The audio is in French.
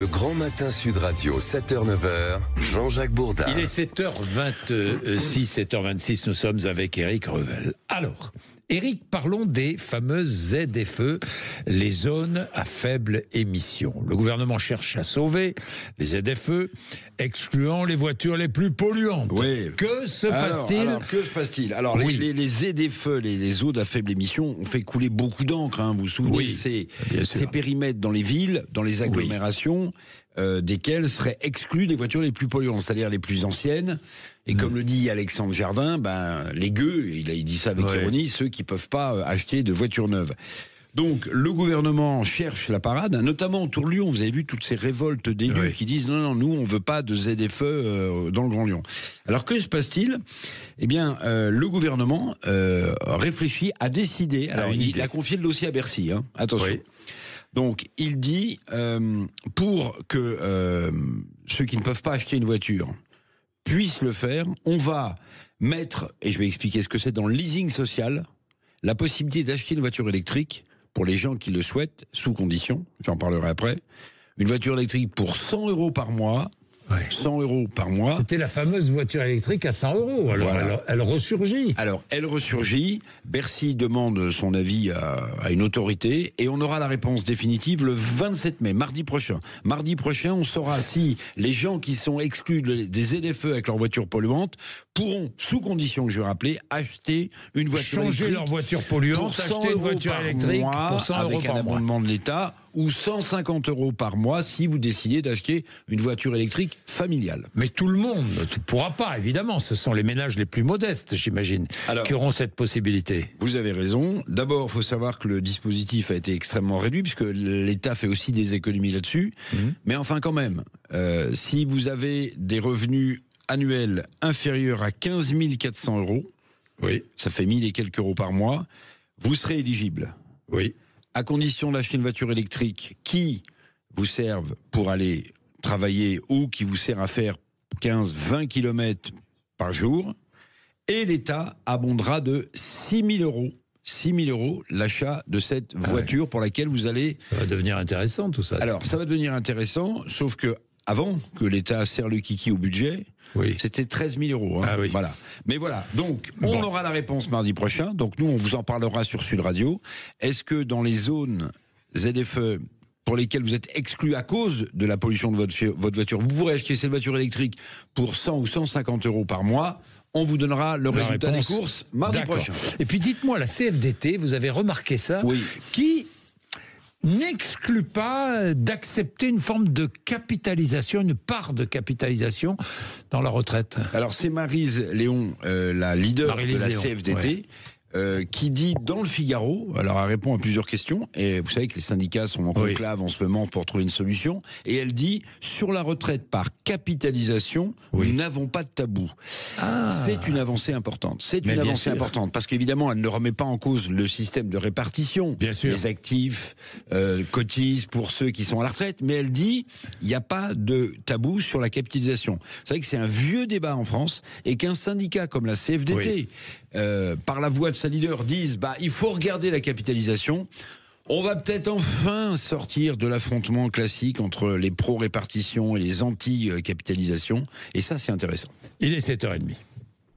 Le Grand Matin Sud Radio, 7h-9h, Jean-Jacques Bourdin. Il est 7h26, 7h26, nous sommes avec Éric Revel. Alors, Éric, parlons des fameuses ZFE, les zones à faible émission. Le gouvernement cherche à sauver les ZFE, excluant les voitures les plus polluantes. Oui. Que se passe-t-il? Que se passe-t-il? Alors, Oui. les ZFE, les zones à faible émission, ont fait couler beaucoup d'encre. Vous vous souvenez, Oui, bien sûr. ces périmètres dans les villes, dans les agglomérations, desquels seraient exclus les voitures les plus polluantes, c'est-à-dire les plus anciennes. Et comme le dit Alexandre Jardin, les gueux, il dit ça avec ironie, ceux qui ne peuvent pas acheter de voitures neuves. Donc, le gouvernement cherche la parade, notamment autour de Lyon. Vous avez vu toutes ces révoltes d'élus qui disent non, nous, on ne veut pas de ZFE dans le Grand Lyon. Alors, que se passe-t-il? Eh bien, le gouvernement réfléchit à décider. Alors, il a confié le dossier à Bercy, attention. Oui. Donc, il dit, pour que ceux qui ne peuvent pas acheter une voiture puissent le faire, on va mettre, et je vais expliquer ce que c'est dans le leasing social, la possibilité d'acheter une voiture électrique pour les gens qui le souhaitent, sous condition, j'en parlerai après, une voiture électrique pour 100 € par mois. 100 € par mois. C'était la fameuse voiture électrique à 100 €. Alors, voilà. elle ressurgit. Alors, elle ressurgit. Bercy demande son avis à une autorité et on aura la réponse définitive le 27 mai, mardi prochain. Mardi prochain, on saura si les gens qui sont exclus des ZFE avec leur voiture polluante pourront, sous condition que je vais rappeler, acheter une voiture électrique. Changer leur voiture polluante, acheter une voiture électrique pour 100 € avec un abondement de l'État, ou 150 € par mois si vous décidez d'acheter une voiture électrique familiale. Mais tout le monde ne pourra pas, évidemment. Ce sont les ménages les plus modestes, j'imagine, qui auront cette possibilité. Vous avez raison. D'abord, il faut savoir que le dispositif a été extrêmement réduit, puisque l'État fait aussi des économies là-dessus. Mais enfin, quand même, si vous avez des revenus annuels inférieurs à 15 400 €, ça fait 1000 et quelques euros par mois, vous serez éligible. Oui. À condition d'acheter une voiture électrique qui vous serve pour aller travailler ou qui vous sert à faire 15-20 km par jour. Et l'État abondera de 6 000 €. 6 000 € l'achat de cette voiture pour laquelle vous allez... Ça va devenir intéressant tout ça. Alors, ça va devenir intéressant, sauf que avant que l'État serre le kiki au budget, c'était 13 000 €. Voilà. Mais voilà, donc on aura la réponse mardi prochain. Donc nous, on vous en parlera sur Sud Radio. Est-ce que dans les zones ZFE pour lesquelles vous êtes exclus à cause de la pollution de votre voiture, vous pourrez acheter cette voiture électrique pour 100 ou 150 € par mois? On vous donnera le résultat des courses mardi prochain. Et puis dites-moi, la CFDT, vous avez remarqué ça, qui n'exclut pas d'accepter une forme de capitalisation, une part de capitalisation dans la retraite. Alors c'est Maryse Léon, la leader de la CFDT, qui dit dans le Figaro, alors elle répond à plusieurs questions, et vous savez que les syndicats sont en conclave en ce moment pour trouver une solution, et elle dit, sur la retraite par capitalisation, nous n'avons pas de tabou. C'est une avancée importante. C'est une avancée importante, parce qu'évidemment, elle ne remet pas en cause le système de répartition. Bien sûr. Les actifs cotisent pour ceux qui sont à la retraite, mais elle dit, il n'y a pas de tabou sur la capitalisation. Vous savez que c'est un vieux débat en France, et qu'un syndicat comme la CFDT, par la voix de sa leader, disent il faut regarder la capitalisation. On va peut-être enfin sortir de l'affrontement classique entre les pro-répartition et les anti-capitalisation. Et ça, c'est intéressant. Il est 7h30.